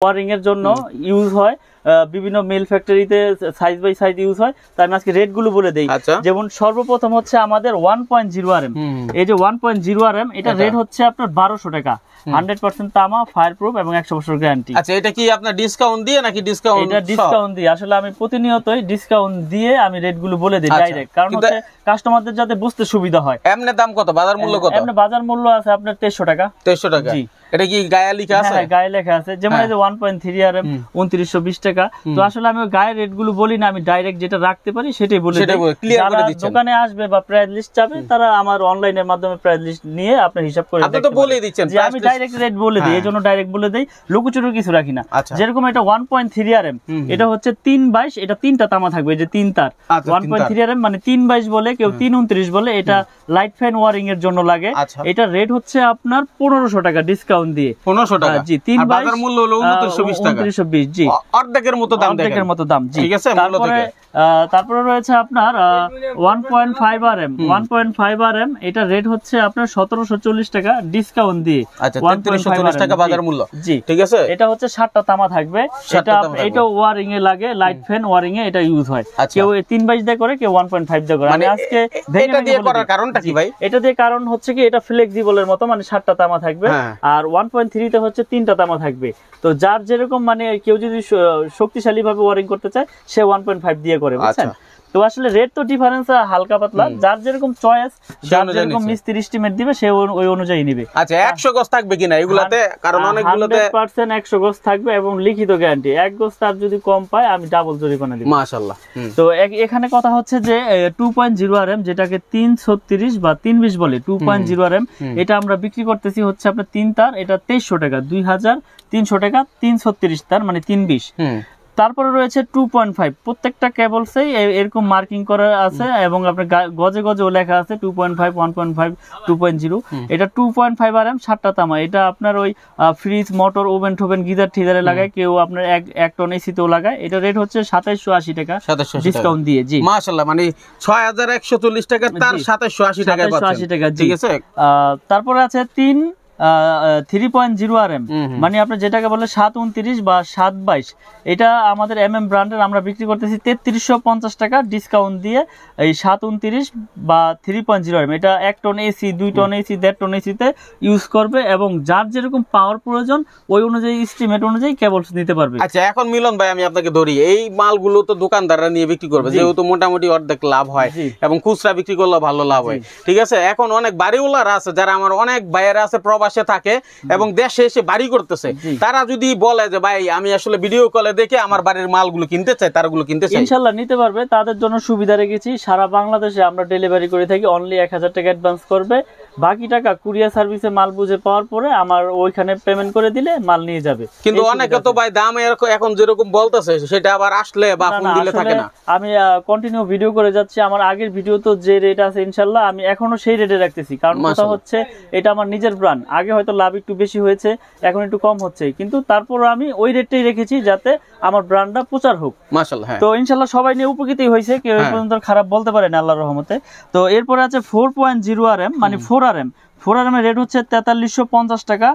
Wiring এর জন্য use হয়, বিভিন্ন মেল ফ্যাক্টরিতে সাইজ বাই সাইজ ইউজ হয়। তাই আমি আজকে রেট গুলো বলে দেই। যেমন সর্বপ্রথম হচ্ছে আমাদের 1.0 RM, এই যে 1.0 RM এটা রেট হচ্ছে আপনার 1200 টাকা, 100% তামা, ফায়ার প্রুফ এবং 100 বছর গ্যারান্টি। আচ্ছা, এটা কি আপনার ডিসকাউন্ট দিয়ে নাকি ডিসকাউন্ট? এটা ডিসকাউন্ট দিয়ে, আসলে আমি প্রতিনিয়তই ডিসকাউন্ট দিয়ে আমি রেট গুলো বলে দিই ডাইরেক্ট, কারণ হচ্ছে কাস্টমারদের যাতে বুঝতে সুবিধা হয়। এমনি দাম কত, বাজার মূল্য কত? এমনি বাজার মূল্য আছে আপনার 2300 টাকা। 2300 টাকা। জি, এটা কি গায়ে লেখা আছে? হ্যাঁ, গায়ে লেখা আছে। যেমন এই যে 1.3 RM 2920 টাকা। তো আসলে আমি ওই গায়ের রেট গুলো বলি না, আমি ডাইরেক্ট যেটা রাখতে পারি সেটাই বলে দিই। যারা দোকানে আসবে বা প্রাইস লিস্ট চাবে তারা আমার অনলাইনের মাধ্যমে প্রাইস লিস্ট নিয়ে আপনার হিসাব করে আপনি তো বলেই দিচ্ছেন যে আমি ডাইরেক্ট রেট বলে দিই, এজন্য ডাইরেক্ট বলে দেই, লুকোচুরি কিছু রাখি না। যেরকম এটা 1.3 RM, এটা হচ্ছে 322, এটা তিনটা তামা থাকবে, এই যে তিন তার। 1.3 RM মানে 322 বলে, কেউ 329 বলে। এটা লাইট ফ্যান ওয়ারিং এর জন্য লাগে। এটা রেট হচ্ছে আপনার 1500 টাকা ডিসকাউন্ট দিয়ে। 1500 টাকা। জি, 322 বাজার মূল্য হলো 2920 টাকা। 2920, জি, অর্ধেকের মতো দাম, অর্ধেকের মতো দাম। জি, ঠিক আছে। তারপরে রয়েছে আপনার 1.5 RM। 1.5 RM এটা রেট হচ্ছে আপনার 1740 টাকা ডিসকাউন্ট দিয়ে। আচ্ছা, 3340 টাকা বাজার মূল্য। জি, ঠিক আছে। এটা হচ্ছে 7টা তামা থাকবে। এটা ওয়ারিং এ লাগে, লাইট ফ্যান ওয়ারিং এ এটা ইউজ হয়। কেউ 322 দিয়ে করে, কেউ 1.5 দিয়ে করে। আমি আজকে এটা দিয়ে করার কারণটা কি ভাই? এটা দিয়ে কারণ হচ্ছে কি, এটা ফ্লেক্সিবলের মতো, মানে 7টা তামা থাকবে। আর 1.3 তে হচ্ছে 3টা তামা থাকবে। তো যার যেরকম, মানে কেউ যদি শক্তিশালী ভাবে ওয়ারিং করতে চায় সে 1.5 দিয়ে করে, বুঝছেন? তো আসলে রেট তো ডিফারেন্স হালকা পাতলা, যার যেরকম চয়েস, যার যেরকম মিস্ত্রি এস্টিমেট দিবে সে ওই অনুযায়ী নেবে। আচ্ছা, 100 গজ থাকবে কিনা এগুলাতে? কারণ অনেকগুলোতে 100% 100 গজ থাকবে এবং লিখিত গ্যারান্টি। 1 গজ তার যদি কম পায় আমি ডাবল জরিমানা দিব। মাশাআল্লাহ। তো এখানে কথা হচ্ছে যে 2.0 RM, যেটাকে 336 বা 320 বলে, 2.0 RM এটা আমরা বিক্রি করতেছি হচ্ছে আপনার 3 তার, এটা 2300 টাকা, 2300 টাকা, 336 তার মানে 320। তারপরে রয়েছে 2.5, প্রত্যেকটা কেবলসে এরকম মার্কিং করা আছে এবং আপনার গজে গজেও লেখা আছে 2.5, 1.5, 2.0। এটা 2.5 RM, 7টা তামা। এটা আপনার ওই ফ্রিজ, মোটর, ওভেন টোভেন, গিজার ঠিজারে লাগায়, কেউ আপনার 1 টন এসিতেও লাগায়। এটা রেট হচ্ছে 2780 টাকা ডিসকাউন্ট দিয়ে। জি, মাশাআল্লাহ, মানে 6140 টাকা তার 2780 টাকা পাচ্ছেন। ঠিক আছে। তারপরে আছে 3.0 RM, মানে আপনি যেটাকে বলে 729 বা 722, এটা আমাদের MM ব্র্যান্ডের আমরা বিক্রি করতেছি 3350 টাকা ডিসকাউন্ট দিয়ে। এই 729 বা 3.0 RM এটা 1 ton AC, 2 ton AC, 1.5 ton এসিতে ইউজ করবে এবং যার যেরকম পাওয়ার প্রয়োজন ওই অনুযায়ী এস্টিমেট অনুযায়ী কেবলস নিতে পারবে। আচ্ছা, এখন মিলন ভাই আমি আপনাকে ধরি, এই মালগুলো তো দোকানদাররা নিয়ে বিক্রি করবে, যেহেতু মোটামুটি অর্ধেক লাভ হয় এবং খুচরা বিক্রি করলে ভালো লাভ হয়। ঠিক আছে। এখন অনেক বাড়িওয়ালারা আছে, যারা আমার অনেক ভাইয়েরা আছে প্রবাসে থাকে এবং দেশে এসে বাড়ি করতেছে, তারা যদি বলে যে ভাই আমি আসলে ভিডিও কলে দেখে আমার বাড়ির মালগুলো কিনতে চাই, তারগুলো কিনতে চাই, ইনশাআল্লাহ নিতে পারবে। তাদের জন্য সুবিধা রেখেছি, সারা বাংলাদেশে আমরা ডেলিভারি করে থাকি। অনলি 1000 টাকা অ্যাডভান্স করবে, বাকি টাকা কুরিয়ার সার্ভিসে মাল বুঝে পাওয়ার পরে আমার ওইখানে পেমেন্ট করে দিলে মাল নিয়ে যাবে। কিন্তু অনেকে তো ভাই দাম এখন যেরকম বলতেছে সেটা আবার আসলে বা ফোন দিলে থাকে না। আমি কন্টিনিউ ভিডিও করে যাচ্ছি, আমার আগের ভিডিও তো যে রেট আছে ইনশাআল্লাহ আমি এখনো সেই রেটে রাখতেছি, কারণ কথা হচ্ছে এটা আমার নিজের ব্র্যান্ড। আগে হয়তো লাভ একটু বেশি হয়েছে, এখন একটু কম হচ্ছে, কিন্তু তারপর আমি ওই রেটটাই রেখেছি যাতে আমার ব্র্যান্ডটা প্রচার হোক। মাশাআল্লাহ। তো ইনশাআল্লাহ সবাই নিয়ে উপকৃতই হয়েছে, কেউ এই পর্যন্ত খারাপ বলতে পারে না আল্লাহর রহমতে। তো এরপরে আছে 4.0 RM, মানে 4 RM। 4 RM এর রেট হচ্ছে 4350 টাকা।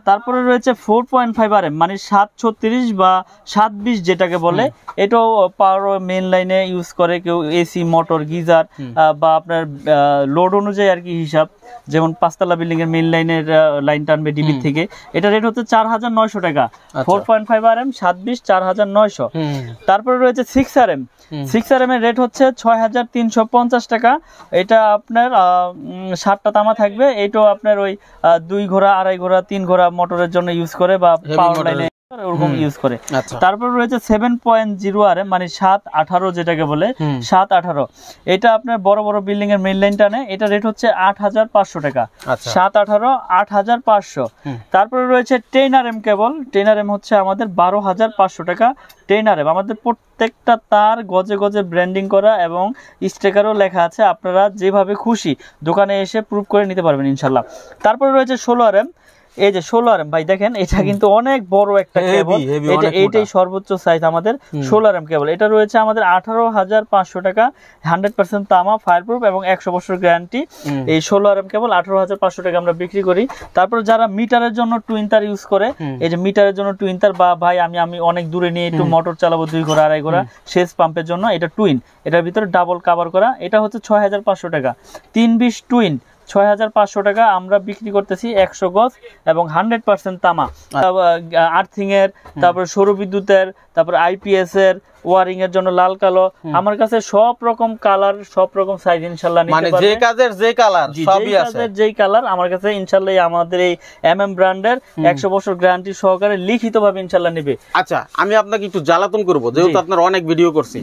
তারপরে রয়েছে 4.5 RM, মানে 736 বা 720 যেটাকে বলে, এটাও পাওয়ার মেইন লাইনে ইউজ করে, কেউ এসি, মোটর, গিজার বা আপনার লোড অনুযায়ী আর কি হিসাব। যেমন 5 তলা বিল্ডিং এর মেইন লাইনের লাইন টানবে ডিবি থেকে, এটা রেট হচ্ছে 4900 টাকা। 4.5 RM 720 4900। তারপরে রয়েছে 6 RM। 6 RM এর রেট হচ্ছে 6350 টাকা। এটা আপনার 7টা তামা থাকবে। এটাও আপনার ওই 2 ঘোড়া, 2.5 ঘোড়া, 3 ঘোড়া মোটরের জন্য ইউজ করে বা পাওয়ার লাইনে ওরকম ইউজ করে। তারপর রয়েছে 7.0 RM, মানে 718 যেটাকে বলে, 718। এটা আপনার বড় বড় বিল্ডিং এর মেইন লাইন টানে, এটা রেট হচ্ছে 8500 টাকা। 718 8500। তারপরে রয়েছে 10 RM কেবল। 10 RM হচ্ছে আমাদের 12500 টাকা। 10 RM আমাদের প্রত্যেকটা তার গজে গজে ব্র্যান্ডিং করা এবং স্টিকারও লেখা আছে, আপনারা যেভাবে খুশি দোকানে এসে প্রুফ করে নিতে পারবেন ইনশাআল্লাহ। তারপরে রয়েছে 16 RM। এই যে 16RM ভাই দেখেন, এটা কিন্তু অনেক বড় একটা কেবল, এইটাই সর্বোচ্চ সাইজ আমাদের 16RM কেবল। এটা রয়েছে আমাদের 18,500 টাকা, 100% তামা, ফায়ারপ্রুফ এবং 100 বছর গ্যারান্টি। এই 16RM কেবল 18,500 টাকা আমরা বিক্রি করি। তারপর যারা মিটারের জন্য টুইন তার ইউজ করে, এই যে মিটারের জন্য টুইন তার, বা ভাই আমি অনেক দূরে নিয়ে একটু মোটর চালাবো 2 ঘোড়া 2.5 ঘোড়া সেচ পাম্পের জন্য, এটা টুইন, এটার ভিতরে ডাবল কভার করা, এটা হচ্ছে 6,500 টাকা। 320 টুইন 6,500 টাকা আমরা বিক্রি করতেছি 100 গজ এবং 100% তামা। আর্থিং এর, তারপর সৌর বিদ্যুতের, তারপর আইপিএস এর, ওয়ারিং এর জন্য লাল কালো, আমার কাছে সব রকম কালার, সব রকম সাইজ ইনশাআল্লাহ নিতে পারবেন। মানে যে কাজের যে কালার সবই আছে, যেই কালার আমার কাছে ইনশাআল্লাহ আমাদের এই এমএম ব্র্যান্ডের 100 বছর গ্যারান্টি সহকারে লিখিতভাবে ইনশাআল্লাহ নেবে। আচ্ছা, আমি আপনাকে একটু জ্বালাতন করব, যেহেতু আপনার অনেক ভিডিও করছি,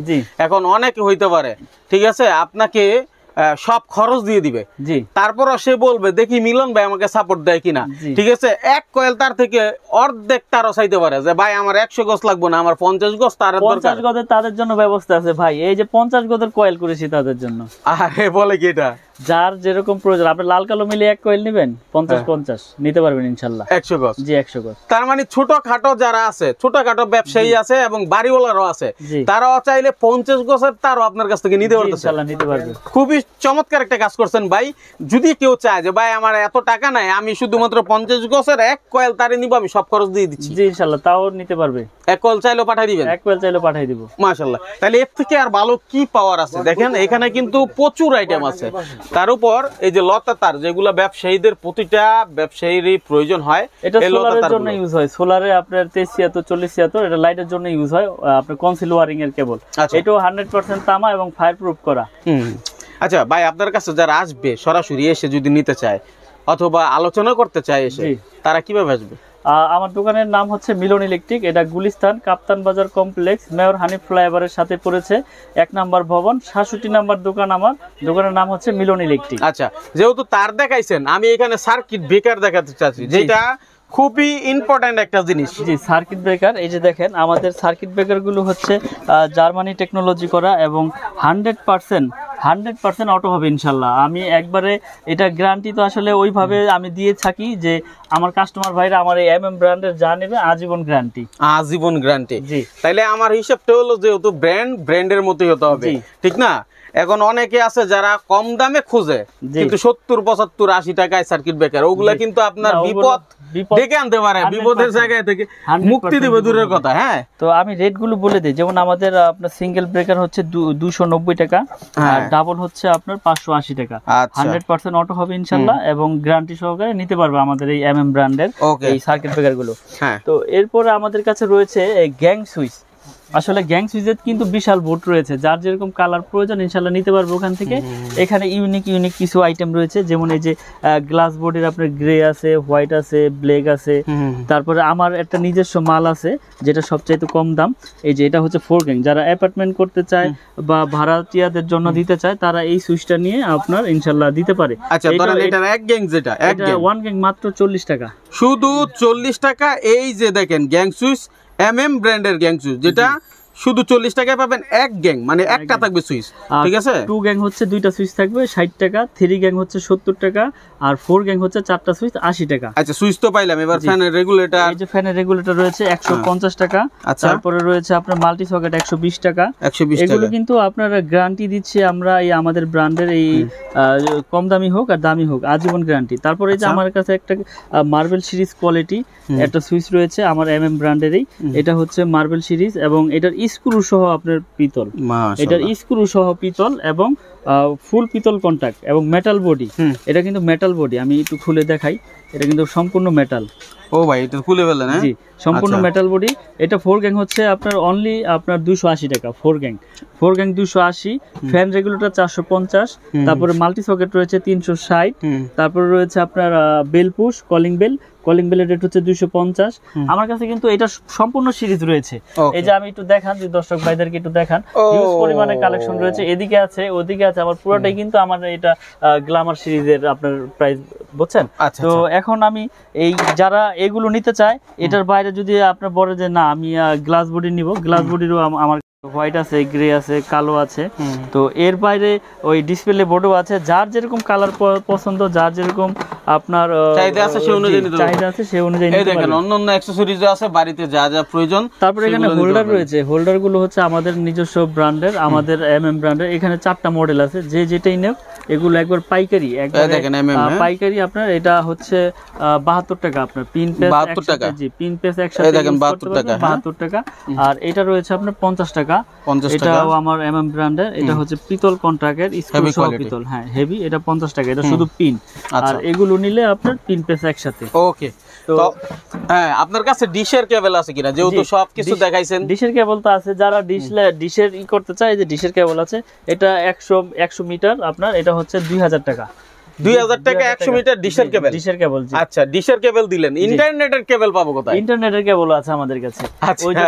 এখন অনেক হইতে পারে, ঠিক আছে, আপনাকে সব খরচ দিয়ে দিবে, তারপর সে বলবে দেখি মিলন ভাই আমাকে সাপোর্ট দেয় কিনা, ঠিক আছে, এক কয়েল তার থেকে অর্ধেক তারও চাইতে পারে যে ভাই আমার 100 গজ লাগবে না, আমার 50 গজ তার দরকার। 50 গজের তাদের জন্য ব্যবস্থা আছে ভাই, এই যে 50 গজের কয়েল করেছি তাদের জন্য। আরে বলে কি, এটা যার যেরকম প্রয়োজন, আপনি লাল কালো মিলে এক কয়েল নেবেন 50-50 নিতে পারবেন ইনশাআল্লাহ 100 গজ। জি 100 গজ। তার মানে ছোটখাটো যারা আছে, ছোটখাটো ব্যবসায়ী আছে এবং বাড়িওয়ালারও আছে, তারাও চাইলে 50 গজের তারও আপনার কাছ থেকে নিতে পারবে ইনশাআল্লাহ, নিতে পারবে। খুবই চমৎকার একটা কাজ করছেন ভাই। যদি কেউ চায় যে ভাই আমার এত টাকা নাই, আমি শুধুমাত্র 50 গজের এক কয়েল তারে নিব, আমি সব খরচ দিয়ে দিচ্ছি, জি ইনশাআল্লাহ তাও নিতে পারবে। এক কয়েল চাইলেও পাঠিয়ে দিবেন, এক কয়েল চাইলেও পাঠিয়ে দিব মাশাআল্লাহ। তাহলে এর থেকে আর ভালো কি পাওয়ার আছে? দেখেন এখানে কিন্তু প্রচুর আইটেম আছে। তার উপর এই যে লতা তার, যেগুলো ব্যবসায়ীদের, প্রতিটা ব্যবসায়ীরই প্রয়োজন হয়, এটা সোলারের জন্য ইউজ হয়। সোলারে আপনার 2376-4076 এটা লাইটের জন্য ইউজ হয়, আপনার কনসিল ওয়ারিং এর কেবল। এটাও 100% তামা এবং ফায়ারপ্রুফ করা। আচ্ছা ভাই, আপনার কাছে যারা আসবে সরাসরি এসে যদি নিতে চায় অথবা আলোচনা করতে চায় এসে, তারা কিভাবে আসবে? আমার দোকানের নাম হচ্ছে মিলন ইলেকট্রিক, এটা গুলিস্তান কাপ্তান বাজার কমপ্লেক্স, মেয়র হানিফ ফ্লাইওভারের সাথে পড়েছে, 1 নম্বর ভবন, 67 নম্বর দোকান। আমার দোকানের নাম হচ্ছে মিলন ইলেকট্রিক। আচ্ছা, যেহেতু তার দেখাইছেন, আমি এখানে সার্কিট ব্রেকার দেখাতে চাচ্ছি, যেটা খুবই ইম্পর্টেন্ট একটা জিনিস। জি, সার্কিট ব্রেকার। এই যে দেখেন আমাদের সার্কিট ব্রেকার গুলো হচ্ছে জার্মানি টেকনোলজি করা এবং 100% অটো হবে ইনশাল্লাহ। আমি একবারে এটা গ্যারান্টি তো আসলে ওইভাবে আমি দিয়ে থাকি যে আমার কাস্টমার ভাইরা আমার এই এমএম ব্র্যান্ডের যা নেবে আজীবন গ্যারান্টি। আজীবন গ্যারান্টি। জি, তাইলে আমার হিসাবটা হলো যেহেতু ব্র্যান্ডের মতোই হতে হবে, ঠিক না? এখন অনেকে আছে যারা কম দামে খুঁজে, কিন্তু 70-75-80 টাকায় সার্কিট ব্রেকার, ওগুলা কিন্তু আপনার বিপদ ডেকে আনতে পারে, বিপদের জায়গায় থেকে মুক্তি দিবে দূরের কথা। হ্যাঁ, তো আমি রেট গুলো বলে দিই। যেমন আমাদের আপনার সিঙ্গেল ব্রেকার হচ্ছে 290 টাকা, আর ডাবল হচ্ছে আপনার 580 টাকা। 100% অটো হবে ইনশাল্লাহ এবং গ্যারান্টি সহকারে নিতে পারবে আমাদের এই এমএম ব্র্যান্ডের এই সার্কিট ব্রেকার গুলো। তো এরপরে আমাদের কাছে রয়েছে গ্যাং সুইচ। আসলে গ্যাং সুইচের কিন্তু বিশাল বোর্ড রয়েছে, যার যেরকম কালার প্রয়োজন ইনশাল্লাহ নিতে পারবে ওখান থেকে। এখানে ইউনিক কিছু আইটেম রয়েছে, যেমন এই যে গ্লাস বোর্ডের আপনার গ্রে আছে, হোয়াইট আছে, ব্ল্যাক আছে। তারপরে আমার একটা নিজস্ব মাল আছে যেটা সবচাইতে কম দাম, এই যে এটা হচ্ছে 4 গ্যাং। যারা অ্যাপার্টমেন্ট করতে চায় বা ভাড়াটিয়াদের জন্য দিতে চায়, তারা এই সুইচটা নিয়ে আপনার ইনশাল্লাহ দিতে পারে। আচ্ছা, ধরেন এটা এক গ্যাং, যেটা এক গ্যাং 1 গ্যাং মাত্র 40 টাকা, শুধু 40 টাকা। এই যে দেখেন গ্যাং সুইচ, এমএম ব্র্যান্ডের গ্যাং সুইচ, যেটা শুধু 40 টাকায় পাবেন এক গ্যাং, মানে একটা থাকবে সুইচ, ঠিক আছে? 2 গ্যাং হচ্ছে 2টা সুইচ থাকবে 60 টাকা, 3 গ্যাং হচ্ছে 70 টাকা, আর 4 গ্যাং হচ্ছে 4টা সুইচ 80 টাকা। আচ্ছা, সুইচ তো পাইলাম, এবার ফ্যানের রেগুলেটর। এই যে ফ্যানের রেগুলেটর রয়েছে 150 টাকা। তারপরে রয়েছে আপনার মাল্টি সকেট 120 টাকা। এগুলো কিন্তু আপনারা গ্যারান্টি দিচ্ছে আমরা এই আমাদের ব্র্যান্ডের এই কম দামি হোক আর দামি হোক আজীবন গ্যারান্টি। তারপরে এই যে আমার কাছে একটা মার্বেল সিরিজ কোয়ালিটি একটা সুইচ রয়েছে আমার এমএম ব্র্যান্ডেরই, এটা হচ্ছে মার্বেল সিরিজ এবং এটার স্ক্রু সহ আপনার পিতল, এটার স্ক্রু সহ পিতল এবং ফুল পিতল কন্টাক্ট এবং মেটাল বডি। এটা কিন্তু মেটাল বডি, আমি একটু খুলে দেখাই, এটা কিন্তু সম্পূর্ণ মেটাল। ও ভাই, এটা খুলে ফেলেন? হ্যাঁ জি, সম্পূর্ণ মেটাল বডি। এটা 4 গ্যাং হচ্ছে আপনার অনলি আপনার 280 টাকা। 4 গ্যাং 280। Fan regulator 450। তারপরে মাল্টি সকেট রয়েছে 360। তারপরে রয়েছে আপনার বেল পুশ, কলিং বেলের রেট হচ্ছে 250। আমার কাছে কিন্তু এটা সম্পূর্ণ সিরিজ রয়েছে। এই যে আমি একটু দেখান, যে দর্শক ভাইদেরকে একটু দেখান, হিউজ পরিমাণে কালেকশন রয়েছে, এদিকে আছে ওদিকে আছে, আমার পুরোটাই কিন্তু আমার এটা গ্ল্যামার সিরিজের আপনার প্রাইস, বুঝছেন? তো এখন আমি এই যারা এগুলো নিতে চায় এটার বাইরে যদি আপনার বলে যে না আমি গ্লাস বডি নিব, গ্লাস বডিরও আমার হোয়াইট আছে, গ্রে আছে, কালো আছে। তো এর বাইরে ওই ডিসপ্লে বোর্ডও আছে, যার যেরকম কালার পছন্দ, যার যেরকম আপনার চাহিদা আছে সেই অনুযায়ী নিতে দেখেন অন্যান্য অ্যাকসেসরিজ আছে বাড়িতে যা যা প্রয়োজন। তারপরে এখানে হোল্ডার রয়েছে, হোল্ডার গুলো হচ্ছে আমাদের নিজস্ব ব্র্যান্ডের, আমাদের এমএম ব্র্যান্ডের। এখানে 4টা মডেল আছে, যে যেটাই নেব এগুলো একবার পাইকারি, একবার পাইকারি আপনার এটা হচ্ছে 72 টাকা আপনার পিন পেস 72 টাকা। জি, পিন পেস একসাথে দেখেন 72 টাকা, 72 টাকা। আর এটা রয়েছে আপনার 50 টাকা। এটাও আমার এমএম ব্র্যান্ডের, এটা হচ্ছে পিতল কন্ট্রাক্টের স্ক্রু সহ পিতল, হ্যাঁ হেভি, এটা 50 টাকা, এটা শুধু পিন। আর এগুলো নিলে আপনার পিন পেস একসাথে। ওকে, তো হ্যাঁ আপনার কাছে ডিশের কেবল আছে কিনা, যেহেতু সবকিছু দেখাইছেন? ডিশের কেবল তো আছে, যারা ডিশের করতে চায় যে ডিশের কেবল আছে, এটা 100 মিটার আপনার, এটা হচ্ছে 2000 টাকা। 2000 টাকা 100 মিটার ডিশের কেবল। ডিশের কেবল, আচ্ছা, ডিশের কেবল দিলেন। ইন্টারনেটের কেবল পাবো কোথায়? ইন্টারনেটের কেবল আছে আমাদের কাছে। ওই যে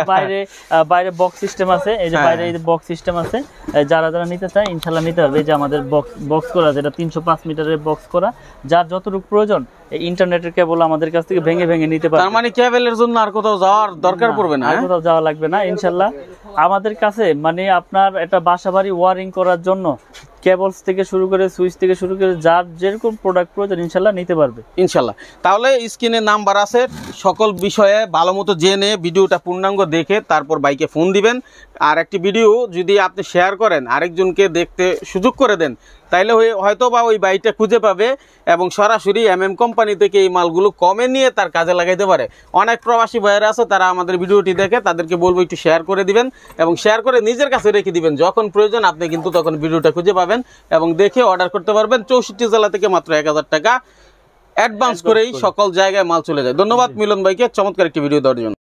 বাইরে বক্স সিস্টেম আছে, এই যে বাইরে এই যে বক্স সিস্টেম আছে, যারা নিতে চায় ইনশাআল্লাহ নিতে পারবে। এই যে আমাদের বক্স করা, যেটা 305 মিটারের বক্স করা, যার যতটুকু প্রয়োজন এই ইন্টারনেটের কেবল আমাদের কাছ থেকে ভেঙে ভেঙে নিতে পারবে। তার মানে কেবলের জন্য আর কোথাও যাওয়ার দরকার পড়বে না, আর কোথাও যাওয়া লাগবে না ইনশাআল্লাহ। আমাদের কাছে মানে আপনার এটা বাসাবাড়ি ওয়ারিং করার জন্য কেবলস থেকে শুরু করে সুইচ থেকে শুরু করে যার যেরকম প্রোডাক্ট প্রয়োজন ইনশাআল্লাহ নিতে পারবে ইনশাআল্লাহ। তাহলে স্ক্রিনে নাম্বার আছে, সকল বিষয়ে ভালো মতো জেনে ভিডিওটা পূর্ণাঙ্গ দেখে তারপর বাইকে ফোন দিবেন। আর একটি ভিডিও যদি আপনি শেয়ার করেন, আরেকজনকে দেখতে সুযোগ করে দেন, তাইলে হয়তো বা ওই বাইকটা খুঁজে পাবে এবং সরাসরি এমএম কোম্পানি থেকে এই মালগুলো কমে নিয়ে তার কাজে লাগাইতে পারে। অনেক প্রবাসী ভাইয়েরা আছে, তারা আমাদের ভিডিওটি দেখে, তাদেরকে বলবো একটু শেয়ার করে দিবেন এবং শেয়ার করে নিজের কাছে রেখে দিবেন। যখন প্রয়োজন আপনি কিন্তু তখন ভিডিওটা খুঁজে পাবেন এবং দেখে অর্ডার করতে পারবেন। 64 জেলা থেকে মাত্র 1000 টাকা অ্যাডভান্স করেই সকল জায়গায় মাল চলে যায়। ধন্যবাদ মিলন ভাইকে চমৎকার একটি ভিডিও দেওয়ার জন্য।